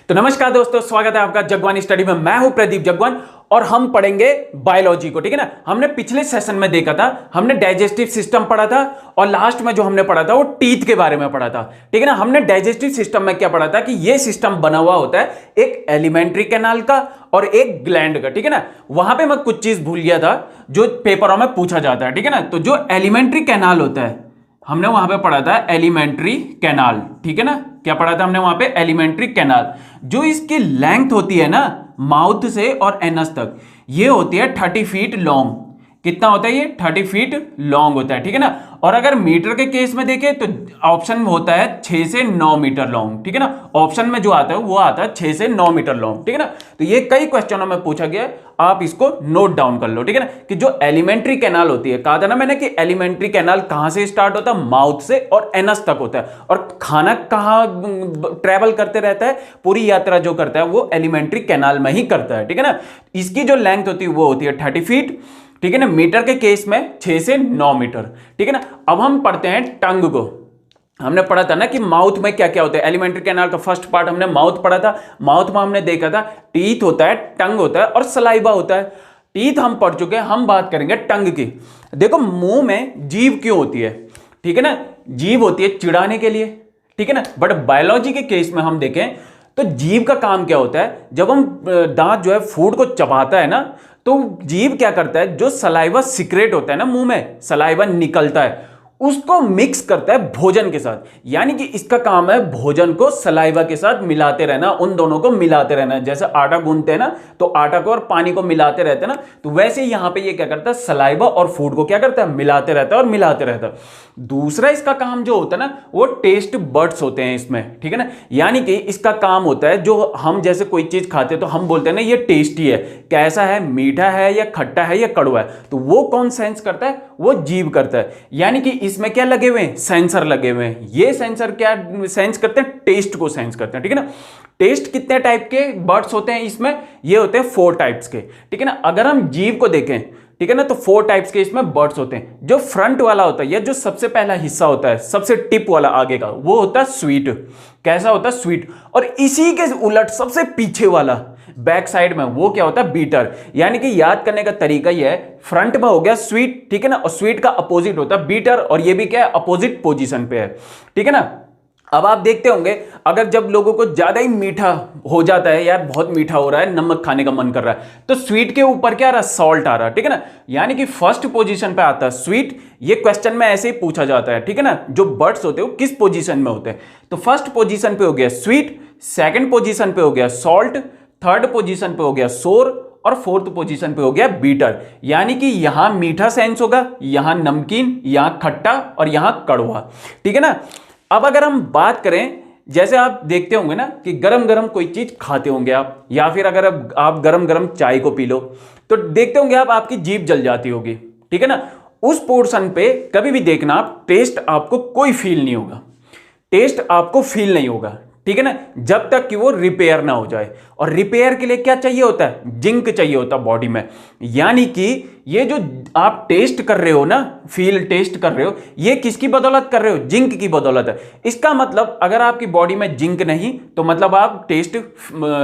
तो नमस्कार दोस्तों, स्वागत है आपका जगवान स्टडी में। मैं हूं प्रदीप जगवान और हम पढ़ेंगे बायोलॉजी को। ठीक है ना। हमने पिछले सेशन में देखा था, हमने डाइजेस्टिव सिस्टम पढ़ा था और लास्ट में जो हमने पढ़ा था वो टीथ के बारे में पढ़ा था। ठीक है ना। हमने डाइजेस्टिव सिस्टम में क्या पढ़ा था कि ये सिस्टम बना हुआ होता है एक एलिमेंट्री कैनाल का और एक ग्लैंड का। ठीक है ना। वहां पे मैं कुछ चीज भूल गया था जो पेपरों में पूछा जाता है। ठीक है ना। तो जो एलिमेंट्री कैनाल होता है हमने वहां पे पढ़ा था एलिमेंट्री कैनाल। ठीक है ना। क्या पढ़ा था हमने वहां पे? Alimentary canal. जो इसकी लेंथ होती है ना माउथ से और एनस तक, ये होती है 30 फीट लॉन्ग। कितना होता है ये? 30 फीट लॉन्ग होता है। ठीक है ना। और अगर मीटर के केस में देखें तो ऑप्शन में होता है 6 से 9 मीटर लॉन्ग। ठीक है ना। ऑप्शन में जो आता है वो आता है 6 से 9 मीटर लॉन्ग। ठीक है ना। तो ये कई क्वेश्चनों में पूछा गया है, आप इसको नोट डाउन कर लो। ठीक है ना। कि जो एलिमेंट्री कैनाल होती है, कहा था ना मैंने कि एलिमेंट्री कैनाल कहां से स्टार्ट होता है? माउथ से और एनस तक होता है। और खाना कहां ट्रेवल करते रहता है? पूरी यात्रा जो करता है वो एलिमेंट्री कैनाल में ही करता है। ठीक है ना। इसकी जो लेंथ होती है वो होती है 30 फीट। ठीक है ना। मीटर के केस में 6 से 9 मीटर। ठीक है ना। अब हम पढ़ते हैं टंग को। हमने पढ़ा था ना कि माउथ में क्या क्या होता है। एलिमेंट्री कैनाल का फर्स्ट पार्ट हमने माउथ पढ़ा था। माउथ में हमने देखा था टीथ होता है, टंग होता है और सलाइवा होता है। टीथ हम पढ़ चुके हैं, हम बात करेंगे टंग की। देखो मुंह में जीभ क्यों होती है? ठीक है ना। जीभ होती है चिढ़ाने के लिए। ठीक है ना। बट बायोलॉजी के केस में हम देखें तो जीभ का काम क्या होता है? जब हम दांत जो है फूड को चबाता है ना, तो जीभ क्या करता है? जो सलाइवा सिक्रेट होता है ना, मुंह में सलाइवा निकलता है, उसको मिक्स करता है भोजन के साथ। यानी कि इसका काम है भोजन को सलाइवा के साथ मिलाते रहना, उन दोनों को मिलाते रहना। जैसे आटा गूंथते हैं ना, तो आटा को और पानी को मिलाते रहते हैं ना, तो वैसे यहां पे ये क्या करता है? सलाइवा और फूड को क्या करता है? मिलाते रहता है और मिलाते रहता है। दूसरा इसका काम जो होता है ना, वो टेस्ट बड्स होते हैं इसमें। ठीक है ना। यानी कि इसका काम होता है, जो हम जैसे कोई चीज खाते हैं तो हम बोलते हैं ना ये टेस्टी है, कैसा है, मीठा है या खट्टा है या कड़वा है, तो वो कौन सेंस करता है? वो जीभ करता है। यानी कि इसमें क्या लगे हुए हैं? सेंसर लगे हुए हैं। ये सेंसर क्या सेंस करते हैं? टेस्ट को सेंस करते हैं। ठीक है ना। टेस्ट कितने टाइप के बर्ड्स होते हैं इसमें? ये होते हैं 4 टाइप्स के। ठीक है ना। अगर हम जीभ को देखें, ठीक है ना, तो 4 टाइप्स के इसमें बर्ड्स होते हैं। जो फ्रंट वाला होता है या जो सबसे पहला हिस्सा होता है, सबसे टिप वाला आगे का, वो होता है स्वीट। कैसा होता है? स्वीट। और इसी के उलट सबसे पीछे वाला बैक साइड में वो क्या होता है? बीटर। यानी कि याद करने का तरीका यह है, फ्रंट में हो गया स्वीट, ठीक है ना, और स्वीट का अपोजिट होता है बीटर, और ये भी क्या है? अपोजिट पोजीशन पे है। ठीक है ना। अब आप देखते होंगे अगर जब लोगों को ज्यादा ही मीठा हो जाता है, यार बहुत मीठा हो रहा है, नमक खाने का मन कर रहा है, तो स्वीट के ऊपर क्या आ रहा है? सॉल्ट आ रहा है। ठीक है ना। यानी कि फर्स्ट पोजीशन पे आता है स्वीट। ये क्वेश्चन में ऐसे ही पूछा जाता है। ठीक है ना। जो बर्ड्स होते हैं वो किस पोजीशन में होते हैं? तो फर्स्ट पोजीशन पे हो गया स्वीट, सेकंड पोजीशन पे हो गया सॉल्ट, थर्ड पोजीशन पे हो गया सोर, और फोर्थ पोजीशन पे हो गया बीटर। यानी कि यहां मीठा सेंस होगा, यहां नमकीन, यहां खट्टा और यहां कड़वा। ठीक है ना। अब अगर हम बात करें, जैसे आप देखते होंगे ना कि गरम गरम कोई चीज खाते होंगे आप, या फिर अगर आप गरम गरम चाय को पी लो, तो देखते होंगे आप आपकी जीभ जल जाती होगी। ठीक है ना। उस पोर्शन पे कभी भी देखना आप, टेस्ट आपको कोई फील नहीं होगा। टेस्ट आपको फील नहीं होगा। ठीक है ना। जब तक कि वो रिपेयर ना हो जाए। और रिपेयर के लिए क्या चाहिए होता है? जिंक चाहिए होता है बॉडी में। यानी कि ये जो आप टेस्ट कर रहे हो ना, फील टेस्ट कर रहे हो, ये किसकी बदौलत कर रहे हो? जिंक की बदौलत है। इसका मतलब अगर आपकी बॉडी में जिंक नहीं, तो मतलब आप टेस्ट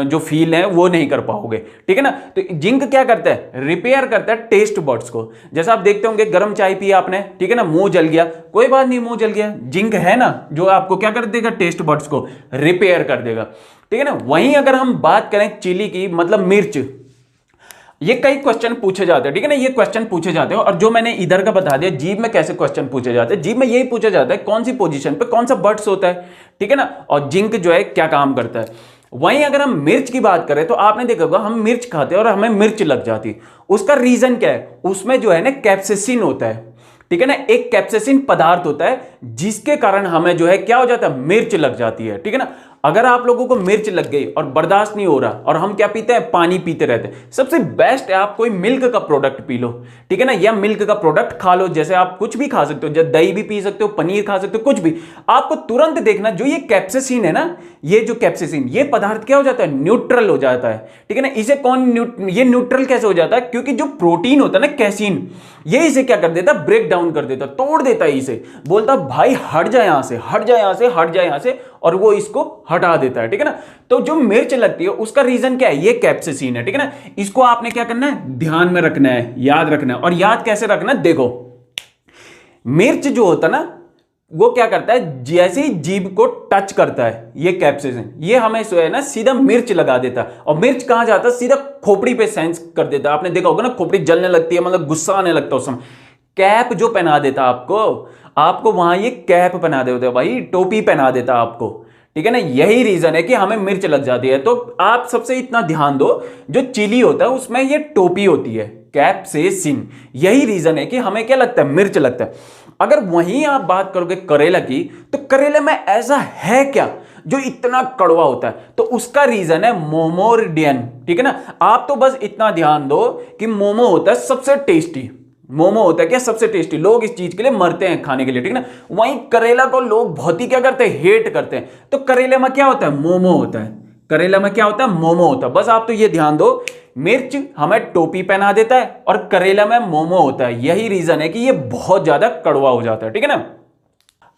जो फील है वो नहीं कर पाओगे। ठीक है ना। तो जिंक क्या करता है? रिपेयर करता है टेस्ट बड्स को। जैसा आप देखते होंगे गर्म चाय पी आपने, ठीक है ना, मुंह जल गया, कोई बात नहीं, मुंह जल गया, जिंक है ना जो आपको क्या कर देगा? टेस्ट बड्स को रिपेयर कर देगा। ठीक है ना। वहीं अगर हम बात करें चिली की, मतलब मिर्च, ये कई क्वेश्चन पूछे जाते हैं। ठीक है ना। ये क्वेश्चन पूछे जाते हैं, और जो मैंने इधर का बता दिया जीभ में कैसे क्वेश्चन पूछे जाते हैं, जीभ में यही पूछा जाता है कौन सी पोजीशन पे कौन सा बर्ड्स होता है। ठीक है ना। और जिंक जो है क्या काम करता है। वहीं अगर हम मिर्च की बात करें तो आपने देखा होगा हम मिर्च खाते हैं और हमें मिर्च लग जाती। उसका रीजन क्या है? उसमें जो है ना कैप्सेसिन होता है। ठीक है ना। एक कैप्सेसिन पदार्थ होता है जिसके कारण हमें जो है क्या हो जाता है? मिर्च लग जाती है। ठीक है ना। अगर आप लोगों को मिर्च लग गई और बर्दाश्त नहीं हो रहा, और हम क्या पीते हैं? पानी पीते रहते हैं, सबसे बेस्ट है आप कोई मिल्क का प्रोडक्ट पी लो। ठीक है ना। या मिल्क का प्रोडक्ट खा लो। जैसे आप कुछ भी खा सकते हो, जैसे दही भी पी सकते हो, पनीर खा सकते हो, कुछ भी। आपको तुरंत देखना जो ये कैप्सेसिन है ना, ये जो कैप्सेसिन, ये पदार्थ क्या हो जाता है? न्यूट्रल हो जाता है। ठीक है ना। इसे ये न्यूट्रल कैसे हो जाता है? क्योंकि जो प्रोटीन होता है ना कैसीन, ये इसे क्या कर देता है? ब्रेक डाउन कर देता, तोड़ देता है इसे। बोलता भाई हट जा यहां से, हट जा यहां से, हट जा यहां से, और वो इसको हटा देता है, ठीक है ना। तो जो मिर्च लगती है उसका रीजन क्या है, ये कैप्सेसिन है, ठीक है ना। इसको आपने क्या करना है, ध्यान में रखना है, याद रखना है। और याद कैसे रखना है, देखो मिर्च जो होता है ना वो क्या करता है, जैसे ही जीभ को टच करता है ये कैप्सेसिन, ये हमें जो है ना सीधा मिर्च लगा देता है। और मिर्च कहां जाता है, सीधा खोपड़ी पे सेंस कर देता है। आपने देखा होगा ना, खोपड़ी जलने लगती है, मतलब गुस्सा आने लगता है उस समय। कैप जो पहना देता आपको वहां ये कैप पहना देता है भाई, टोपी पहना देता आपको, ठीक है ना। यही रीजन है कि हमें मिर्च लग जाती है। तो आप सबसे इतना ध्यान दो, जो चिली होता है उसमें ये टोपी होती है, कैप्सेसिन। यही रीजन है कि हमें क्या लगता है, मिर्च लगता है। अगर वहीं आप बात करोगे करेला की, तो करेले में ऐसा है क्या जो इतना कड़वा होता है, तो उसका रीजन है मोमोरिडियन, ठीक है ना। आप तो बस इतना ध्यान दो कि मोमो होता है सबसे टेस्टी, मोमो होता है क्या, सबसे टेस्टी। लोग इस चीज के लिए मरते हैं खाने के लिए, ठीक है ना। वहीं करेला को लोग बहुत ही क्या करते हैं, हेट करते हैं। तो करेले में क्या होता है, मोमो होता है। करेला में क्या होता है, मोमो होता है। बस आप तो ये ध्यान दो, मिर्च हमें टोपी पहना देता है और करेला में मोमो होता है। यही रीजन है कि ये बहुत ज्यादा कड़वा हो जाता है, ठीक है ना।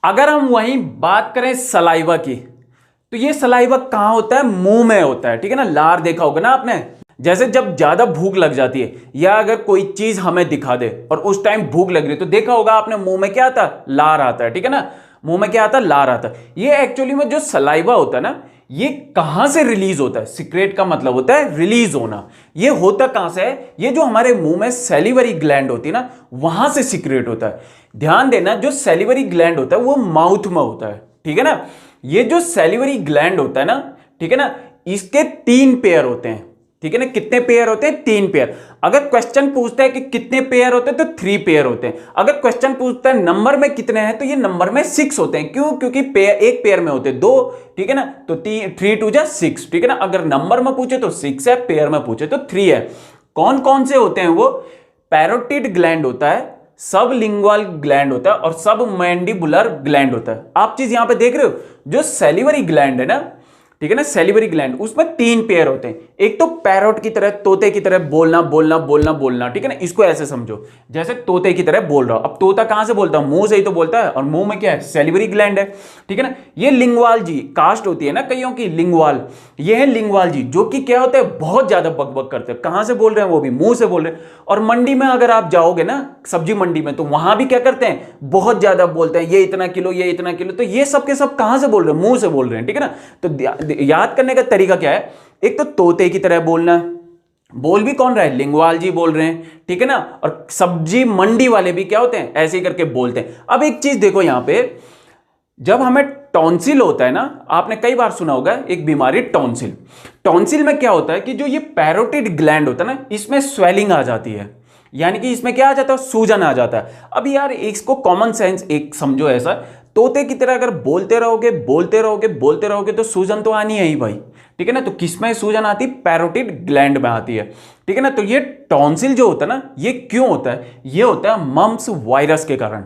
अगर हम वहीं बात करें सलाइवा की, तो ये सलाइवा कहां होता है, मुंह में होता है, ठीक है ना। लार देखा होगा ना आपने, जैसे जब ज्यादा भूख लग जाती है या अगर कोई चीज हमें दिखा दे और उस टाइम भूख लग रही है, तो देखा होगा आपने मुंह में क्या आता है, लार आता है, ठीक है ना। मुंह में क्या आता है, लार आता है। ये एक्चुअली में जो सलाइवा होता है ना, ये कहां से रिलीज होता है, सीक्रेट का मतलब होता है रिलीज होना। ये होता कहां से है, ये जो हमारे मुंह में सैलिवरी ग्लैंड होती है ना, वहां से सीक्रेट होता है। ध्यान देना, जो सैलिवरी ग्लैंड होता है वो माउथ में होता है, ठीक है ना। ये जो सैलिवरी ग्लैंड होता है ना, ठीक है ना, इसके 3 पेयर होते हैं, ठीक है ना। कितने पेयर होते हैं, 3 पेयर। अगर क्वेश्चन पूछता है कि कितने पेयर होते हैं, तो 3 पेयर होते हैं। अगर क्वेश्चन पूछता है नंबर में कितने हैं, तो ये नंबर में 6 होते हैं। क्यों, क्योंकि एक पेयर में होते हैं 2, ठीक है ना। तो 3 2 जा 6, ठीक है ना। अगर नंबर में पूछे तो 6 है, पेयर में पूछे तो 3 है। कौन कौन से होते हैं वो, पैरोटिड ग्लैंड होता है, सब लिंगुअल ग्लैंड होता है और सब मैंडिबुलर ग्लैंड होता है। आप चीज यहां पे देख रहे हो, जो सैलिवरी ग्लैंड है ना, ठीक है ना, सैलिवरी ग्लैंड, उसमें 3 पेयर होते हैं। एक तो पैरोट की तरह, तोते की तरह बोलना बोलना बोलना बोलना, ठीक है ना। इसको ऐसे समझो जैसे तोते की तरह बोल रहा हो। अब तोता कहां से बोलता है, मुंह से ही तो बोलता है, और मुंह में क्या है, सैलिवरी ग्लैंड है, ठीक है ना। ये लिंगुअल कास्ट होती है ना कईयों की, लिंगुअल, ये है लिंगुअल जो कि क्या होता है, बहुत ज्यादा बकबक करते हैं। कहां से बोल रहे हैं, वो भी मुंह से बोल रहे हैं। और मंडी में अगर आप जाओगे ना, सब्जी मंडी में, तो वहां भी क्या करते हैं, बहुत ज्यादा बोलते हैं, ये इतना किलो, ये इतना किलो। तो ये सब के सब कहां से बोल रहे हैं, मुंह से बोल रहे हैं, ठीक है ना। तो याद करने का तरीका क्या है, एक तो तोते की तरह बोलना, बोल भी कौन रहा है, लिंगुअल बोल रहे हैं, ठीक है ना। और सब्जी मंडी वाले भी क्या होते हैं, ऐसे ही करके बोलते हैं। अब एक चीज देखो यहां पे, जब हमें टॉन्सिल होता है ना, आपने कई बार सुना होगा एक बीमारी टॉन्सिल। टॉन्सिल में क्या होता है कि जो ये पैरोटिड ग्लैंड होता है ना, इसमें स्वेलिंग आ जाती है, यानी कि इसमें क्या आ जाता है, सूजन आ जाता है। अब यार इसको कॉमन सेंस एक समझो ऐसा, तोते की तरह अगर बोलते रहोगे बोलते रहोगे बोलते रहोगे, तो सूजन तो आनी है ही भाई, ठीक है ना। तो किसमें सूजन आती है, पैरोटिड ग्लैंड में आती है, ठीक है ना। तो ये टॉन्सिल जो होता है ना, ये क्यों होता है, ये होता है मम्प्स वायरस के कारण,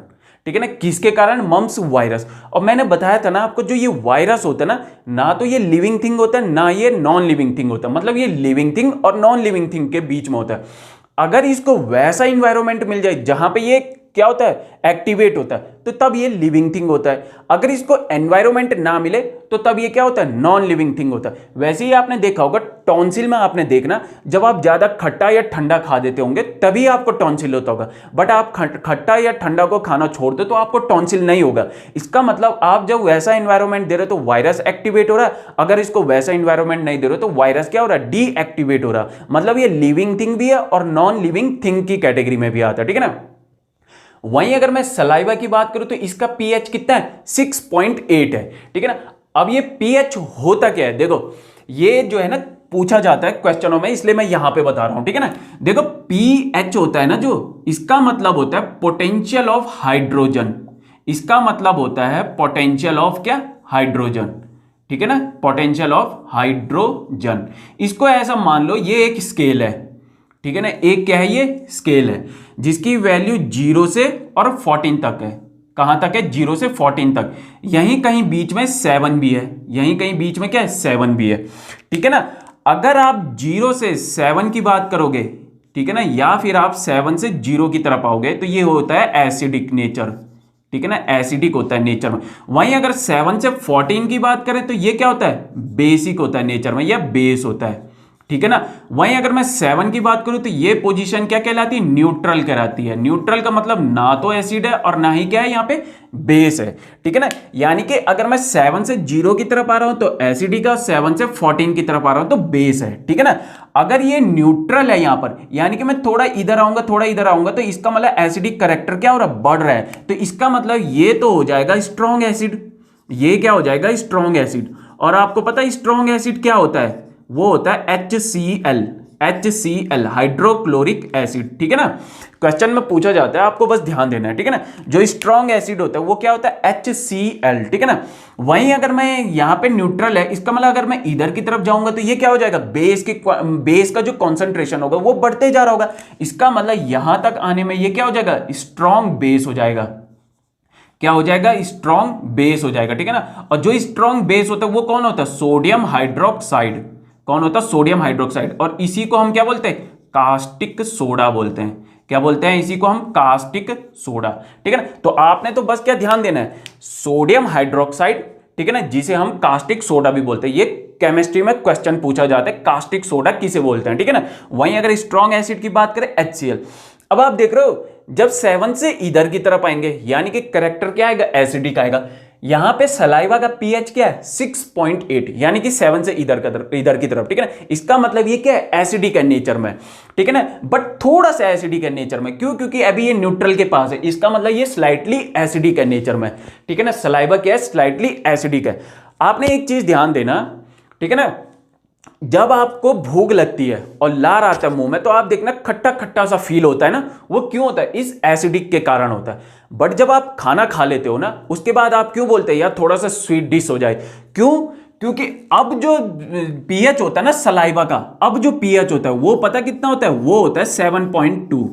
ठीक है ना। किसके कारण, मम्प्स वायरस। और मैंने बताया था ना आपको, जो ये वायरस होता है ना तो ये लिविंग थिंग होता है, ना ये नॉन लिविंग थिंग होता है। मतलब ये लिविंग थिंग और नॉन लिविंग थिंग के बीच में होता है। अगर इसको वैसा इंवायरमेंट मिल जाए जहां पे ये क्या होता है, एक्टिवेट होता है, तो तब ये लिविंग थिंग होता है। अगर इसको एनवायरमेंट ना मिले, तो तब ये क्या होता है, नॉन लिविंग थिंग होता है। वैसे ही आपने देखा होगा टॉन्सिल में, आपने देखना जब आप ज्यादा खट्टा या ठंडा खा देते होंगे तभी आपको टॉन्सिल होता होगा। बट आप खट्टा या ठंडा को खाना छोड़ दो तो आपको टॉन्सिल नहीं होगा। इसका मतलब आप जब वैसा एनवायरमेंट दे रहे हो तो वायरस एक्टिवेट हो रहा है, अगर इसको वैसा एनवायरमेंट नहीं दे रहे हो तो वायरस क्या हो रहा है, डीएक्टिवेट हो रहा। मतलब ये लिविंग थिंग भी है और नॉन लिविंग थिंग की कैटेगरी में भी आता है, ठीक है ना। वहीं अगर मैं सलाइवा की बात करूं तो इसका पीएच कितना है, 6.8 है, ठीक है ना। अब ये पीएच होता क्या है, देखो ये जो है ना पूछा जाता है क्वेश्चनों में, इसलिए मैं यहां पे बता रहा हूं, ठीक है ना। देखो पीएच होता है ना, जो इसका मतलब होता है पोटेंशियल ऑफ हाइड्रोजन। इसका मतलब होता है पोटेंशियल ऑफ क्या, हाइड्रोजन, ठीक है ना, पोटेंशियल ऑफ हाइड्रोजन। इसको ऐसा मान लो ये एक स्केल है, ठीक है ना। एक क्या है, ये स्केल है जिसकी वैल्यू 0 से और 14 तक है। कहां तक है, 0 से 14 तक। यहीं कहीं बीच में 7 भी है, यहीं कहीं बीच में क्या है, 7 भी है, ठीक है ना। अगर आप 0 से 7 की बात करोगे, ठीक है ना, या फिर आप 7 से 0 की तरफ आओगे, तो ये होता है एसिडिक नेचर, ठीक है ना, एसिडिक होता है नेचर में। वहीं अगर 7 से 14 की बात करें तो ये क्या होता है, बेसिक होता है नेचर में, या बेस होता है, ठीक है ना। वहीं अगर मैं 7 की बात करूं तो ये पोजीशन क्या कहलाती है, न्यूट्रल कहलाती है। न्यूट्रल का मतलब ना तो एसिड है और ना ही क्या है यहाँ पे बेस है, ठीक है ना। यानी कि अगर मैं 7 से 0 की तरफ आ रहा हूं तो एसिडिक है, 7 से 14 की तरफ आ रहा हूं तो बेस है, ठीक है ना। अगर ये न्यूट्रल है यहां पर, यानी कि मैं थोड़ा इधर आऊंगा थोड़ा इधर आऊंगा, तो इसका मतलब एसिडिक करेक्टर क्या हो रहा है, बढ़ रहा है। तो इसका मतलब ये तो हो जाएगा स्ट्रॉन्ग एसिड, ये क्या हो जाएगा, स्ट्रॉन्ग एसिड। और आपको पता है स्ट्रॉन्ग एसिड क्या होता है, वो होता है HCl, HCl हाइड्रोक्लोरिक एसिड, ठीक है ना। क्वेश्चन में पूछा जाता है, आपको बस ध्यान देना है, ठीक है ना। जो स्ट्रॉन्ग एसिड होता है वो क्या होता है, HCl, ठीक है ना। वहीं अगर मैं यहां पे न्यूट्रल है, इसका मतलब अगर मैं इधर की तरफ जाऊंगा तो ये क्या हो जाएगा, बेस का जो कॉन्सेंट्रेशन होगा वो बढ़ते जा रहा होगा। इसका मतलब यहां तक आने में ये क्या हो जाएगा, स्ट्रॉन्ग बेस हो जाएगा। क्या हो जाएगा, स्ट्रॉन्ग बेस हो जाएगा, ठीक है ना। और जो स्ट्रॉन्ग बेस होता है वो कौन होता है, सोडियम हाइड्रोक्साइड। कौन होता है, सोडियम हाइड्रोक्साइड। और इसी को हम क्या बोलते हैं, कास्टिक सोडा बोलते हैं। क्या बोलते हैं, इसी को हम कास्टिक सोडा, ठीक है ना। तो आपने तो बस क्या ध्यान देना है, सोडियम हाइड्रोक्साइड, ठीक है ना, जिसे हम कास्टिक सोडा भी बोलते हैं। ये केमिस्ट्री में क्वेश्चन पूछा जाता है, कास्टिक सोडा किसे बोलते हैं, ठीक है ना। वहीं अगर स्ट्रॉन्ग एसिड की बात करें, HCl। अब आप देख रहे हो जब 7 से इधर की तरफ आएंगे, यानी कि करेक्टर क्या आएगा, एसिडिक आएगा। यहां पे सलाइवा का पीएच क्या है, 6.8, यानी कि 7 से इधर की तरफ, ठीक है ना। इसका मतलब ये क्या है, एसिडिक है नेचर में, ठीक है ना। बट थोड़ा सा एसिडिक है नेचर में, क्यों, क्योंकि अभी ये न्यूट्रल के पास है। इसका मतलब ये स्लाइटली एसिडिक है नेचर में, ठीक है ना। सलाइवा क्या है, स्लाइटली एसिडिक है। आपने एक चीज ध्यान देना, ठीक है ना, जब आपको भूख लगती है और लार आता है मुंह में, तो आप देखना खट्टा खट्टा सा फील होता है ना, वो क्यों होता है, इस एसिडिक के कारण होता है। बट जब आप खाना खा लेते हो ना, उसके बाद आप क्यों बोलते हैं यार थोड़ा सा स्वीट डिश हो जाए, क्यों, क्योंकि अब जो पीएच होता है ना सलाइवा का, अब जो पीएच होता है वो पता कितना होता है, वो होता है 7.2।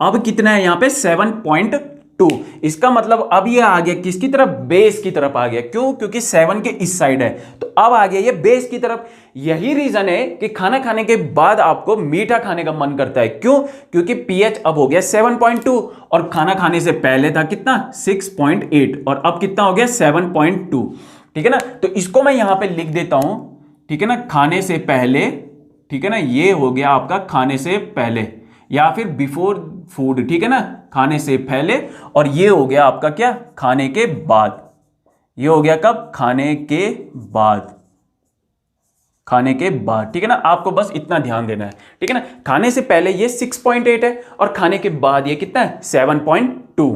अब कितना है यहां पे, 7.2। इसका मतलब अब ये आ गया किसकी तरफ, बेस की तरफ आ गया। क्यों, क्योंकि 7 के इस साइड है, तो अब आ गया ये बेस की तरफ। यही रीजन है कि खाना खाने के बाद आपको मीठा खाने का मन करता है। क्यों, क्योंकि पीएच अब हो गया 7.2 और खाना खाने से पहले था कितना, 6.8, और अब कितना हो गया, 7.2, ठीक है ना। तो इसको मैं यहां पे लिख देता हूं, ठीक है ना, खाने से पहले, ठीक है ना, ये हो गया आपका खाने से पहले या फिर बिफोर फूड, ठीक है ना, खाने से पहले। और ये हो गया आपका क्या, खाने के बाद। ये हो गया कब, खाने के बाद, खाने के बाद, ठीक है ना। आपको बस इतना ध्यान देना है, ठीक है ना। खाने से पहले ये 6.8 है और खाने के बाद ये कितना है, 7.2।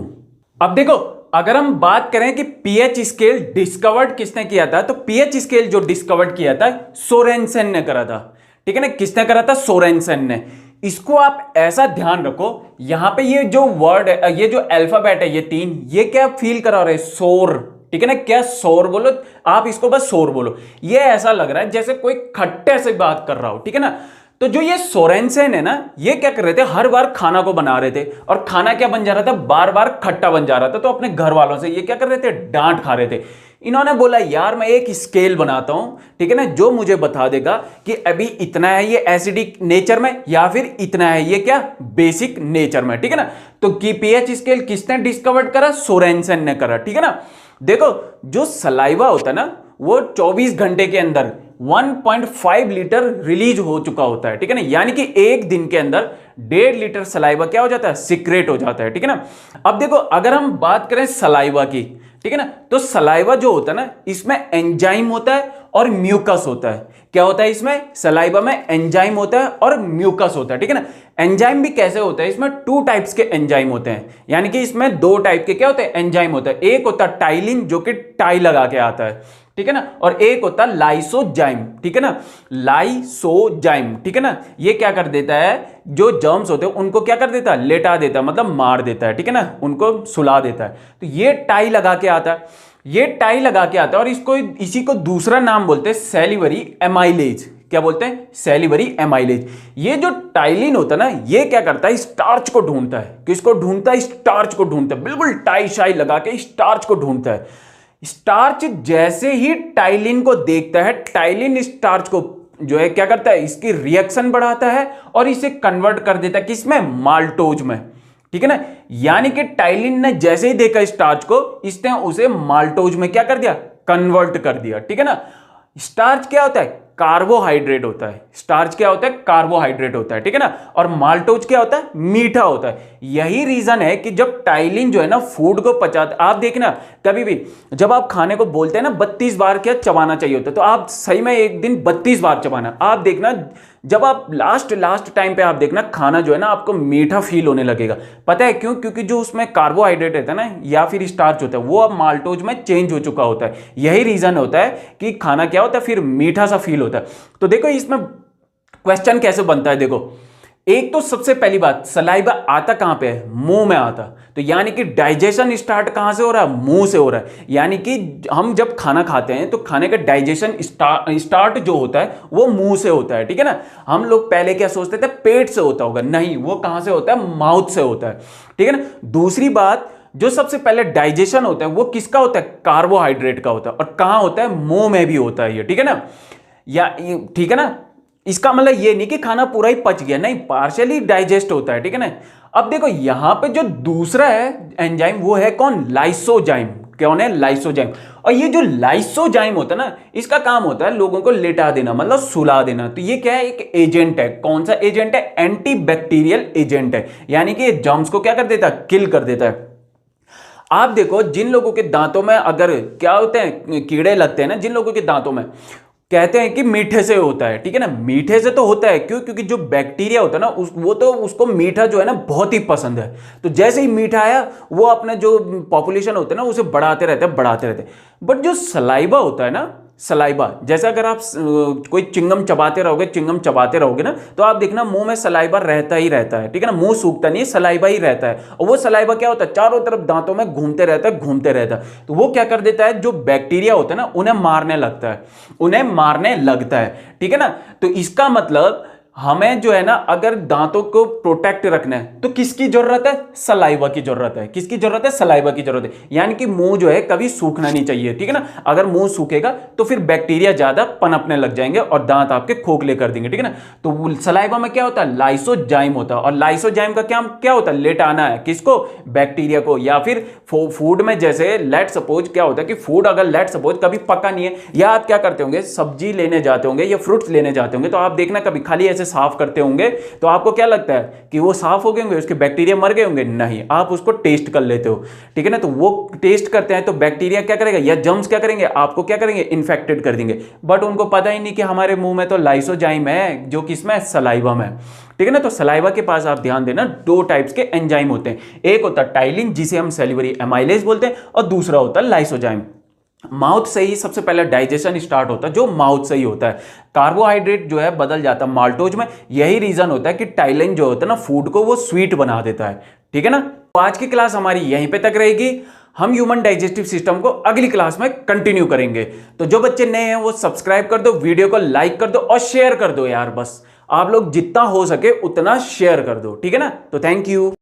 अब देखो, अगर हम बात करें कि पीएच स्केल डिस्कवर्ड किसने किया था, तो पीएच स्केल जो डिस्कवर्ड किया था सोरेनसन ने करा था, ठीक है ना। किसने करा था, सोरेनसन ने। इसको आप ऐसा ध्यान रखो, यहां पे ये जो वर्ड है, ये जो अल्फाबेट है, ये 3, ये क्या फील करा रहे, सोर, ठीक है ना। क्या, सोर बोलो आप, इसको बस सोर बोलो। ये ऐसा लग रहा है जैसे कोई खट्टे से बात कर रहा हो, ठीक है ना। तो जो ये सोरेनसन है ना, ये क्या कर रहे थे, हर बार खाना को बना रहे थे, और खाना क्या बन जा रहा था, बार बार खट्टा बन जा रहा था। तो अपने घर वालों से ये क्या कर रहे थे, डांट खा रहे थे। इन्होंने बोला यार मैं एक स्केल बनाता हूं, ठीक है ना, जो मुझे बता देगा कि अभी इतना है ये एसिडिक नेचर में या फिर इतना है ये क्या, बेसिक नेचर में, ठीक है ना। तो की पीएच स्केल किसने डिस्कवर करा, सोरेनसन ने करा, ठीक है ना। देखो जो सलाइवा होता है ना, वो 24 घंटे के अंदर 1.5 लीटर रिलीज हो चुका होता है, ठीक है ना। यानी कि एक दिन के अंदर 1.5 लीटर सलाइवा क्या हो जाता है, सीक्रेट हो जाता है, ठीक है ना। अब देखो अगर हम बात करें सलाइवा की, ठीक है ना, तो सलाइवा जो होता है ना, इसमें एंजाइम होता है और म्यूकस होता है। क्या होता है इसमें, सलाइवा में एंजाइम होता है और म्यूकस होता है, ठीक है ना। एंजाइम भी कैसे होता है, इसमें 2 टाइप्स के एंजाइम होते हैं, यानी कि इसमें 2 टाइप के क्या होते हैं, एंजाइम होता है। एक होता है टाइलिन, जो कि टाई लगा के आता है, ठीक है ना, और एक होता है लाइसोजाइम, ठीक है ना, लाइसोजाइम, ठीक है ना। ये क्या कर देता है, जो जर्म्स होते हैं उनको क्या कर देता है, लेटा देता है, मतलब मार देता है, ठीक है ना, उनको सुला देता है। तो ये टाई लगा के आता है, ये टाई लगा के आता है, और इसको, इसी को दूसरा नाम बोलते हैं सेलिवरी एमाइलेज। क्या बोलते हैं, सेलिवरी एमाइलेज। ये जो टाइलिन होता है ना, ये क्या करता है, स्टार्च को ढूंढता है। किसको ढूंढता है, स्टार्च को ढूंढता है, बिल्कुल टाई शाई लगा के स्टार्च को ढूंढता है। स्टार्च जैसे ही टाइलिन को देखता है, टाइलिन स्टार्च को जो है क्या करता है, इसकी रिएक्शन बढ़ाता है और इसे कन्वर्ट कर देता है किसमें, माल्टोज में, ठीक है ना। यानी कि टाइलिन ने जैसे ही देखा स्टार्च को, इसने उसे माल्टोज में क्या कर दिया, कन्वर्ट कर दिया। ठीक है ना। स्टार्च क्या होता है, कार्बोहाइड्रेट होता है। स्टार्च क्या होता है, कार्बोहाइड्रेट होता है। ठीक है ना। और माल्टोज क्या होता है, मीठा होता है। यही रीजन है कि जब टाइलिन जो है ना फूड को पचाता, आप देखना कभी भी जब आप खाने को बोलते हैं ना 32 बार क्या चबाना चाहिए होता है, तो आप सही में एक दिन 32 बार चबाना। आप देखना जब आप लास्ट टाइम पे आप देखना खाना जो है ना आपको मीठा फील होने लगेगा। पता है क्यों, क्योंकि जो उसमें कार्बोहाइड्रेट रहता है ना या फिर स्टार्च होता है वो अब माल्टोज में चेंज हो चुका होता है। यही रीजन होता है कि खाना क्या होता है फिर मीठा सा फील होता है। तो देखो इसमें क्वेश्चन कैसे बनता है, देखो एक तो सबसे पहली बात, सलाइवा आता कहां पे है, मुंह में आता। तो यानी कि डाइजेशन स्टार्ट कहां से हो रहा है, मुंह से हो रहा है। यानी कि हम जब खाना खाते हैं तो खाने का डाइजेशन स्टार्ट जो होता है वो मुंह से होता है। ठीक है ना। हम लोग पहले क्या सोचते थे पेट से होता होगा, नहीं, वो कहां से होता है, माउथ से होता है। ठीक है ना। दूसरी बात, जो सबसे पहले डाइजेशन होता है वो किसका होता है, कार्बोहाइड्रेट का होता है। और कहां होता है, मुंह में भी होता है ये। ठीक है ना। या ठीक है ना। इसका मतलब ये नहीं कि खाना पूरा ही पच गया, नहीं, पार्शियली डाइजेस्ट होता है। ठीक है ना। अब देखो यहां पे जो दूसरा है एंजाइम वो है कौन, लाइसोजाइम। कौन है, लाइसोजाइम। और ये जो लाइसोजाइम होता है ना इसका काम होता है लोगों को लेटा देना, मतलब सुला देना। तो ये क्या है, एक एजेंट है। कौन सा एजेंट है, एंटी बैक्टीरियल एजेंट है। यानी कि जर्म्स को क्या कर देता है, किल कर देता है। आप देखो जिन लोगों के दांतों में अगर क्या होते हैं, कीड़े लगते हैं ना जिन लोगों के दांतों में, कहते हैं कि मीठे से होता है। ठीक है ना। मीठे से तो होता है, क्यों, क्योंकि जो बैक्टीरिया होता है ना वो तो उसको मीठा जो है ना बहुत ही पसंद है। तो जैसे ही मीठा आया वो अपने जो पॉपुलेशन होते हैं ना उसे बढ़ाते रहते हैं, बढ़ाते रहते हैं। बट जो सलाइवा होता है ना, सलाइवा, जैसे अगर आप कोई चिंगम चबाते रहोगे ना तो आप देखना मुंह में सलाइवा रहता ही रहता है। ठीक है ना। मुंह सूखता नहीं है, सलाइवा ही रहता है। और वो सलाइवा क्या होता है, चारों तरफ दांतों में घूमते रहता है। तो वो क्या कर देता है, जो बैक्टीरिया होता है ना उन्हें मारने लगता है। ठीक है ना। तो इसका मतलब हमें जो है ना अगर दांतों को प्रोटेक्ट रखना है तो किसकी जरूरत है, सलाइवा की जरूरत है। किसकी जरूरत है, सलाइवा की जरूरत है। यानी कि मुंह जो है कभी सूखना नहीं चाहिए। ठीक है ना। अगर मुंह सूखेगा तो फिर बैक्टीरिया ज्यादा पनपने लग जाएंगे और दांत आपके खोखले कर देंगे। ठीक है ना। तो सलाइवा में क्या होता है, लाइसोजाइम होता है। और लाइसोजाइम का क्या होता है, लेटाना है किसको, बैक्टीरिया को। या फिर फूड में जैसे लेट सपोज क्या होता है कि फूड अगर लेट सपोज कभी पका नहीं है, या आप क्या करते होंगे, सब्जी लेने जाते होंगे या फ्रूट्स लेने जाते होंगे, तो आप देखना कभी खाली ऐसे साफ करते होंगे तो आपको क्या लगता है कि वो साफ हो गए होंगे, उसके बैक्टीरिया मर गए होंगे, नहीं, आप उसको टेस्ट कर लेते हो। ठीक है ना। तो वो टेस्ट करते हैं तो बैक्टीरिया क्या करेगा या जर्म्स क्या करेंगे, आपको क्या करेंगे, इन्फेक्टेड कर देंगे। बट उनको पता ही नहीं कि हमारे मुंह में तो लाइसोजाइम है जो किसमें, सलाइवा में। ठीक है ना। तो सलाइवा के पास आप ध्यान देना दो टाइप्स के एंजाइम होते हैं, एक होता है टाइलिन जिसे हम सैलिवरी एमाइलेज बोलते हैं, और दूसरा होता है लाइसोजाइम। माउथ से ही सबसे पहले डाइजेशन स्टार्ट होता है, जो माउथ से ही होता है। कार्बोहाइड्रेट जो है बदल जाता है माल्टोज में। यही रीजन होता है कि टाइलिन जो होता है ना फूड को वो स्वीट बना देता है। ठीक है ना। तो आज की क्लास हमारी यहीं पे तक रहेगी। हम ह्यूमन डाइजेस्टिव सिस्टम को अगली क्लास में कंटिन्यू करेंगे। तो जो बच्चे नए हैं वो सब्सक्राइब कर दो, वीडियो को लाइक कर दो और शेयर कर दो यार, बस आप लोग जितना हो सके उतना शेयर कर दो। ठीक है ना। तो थैंक यू।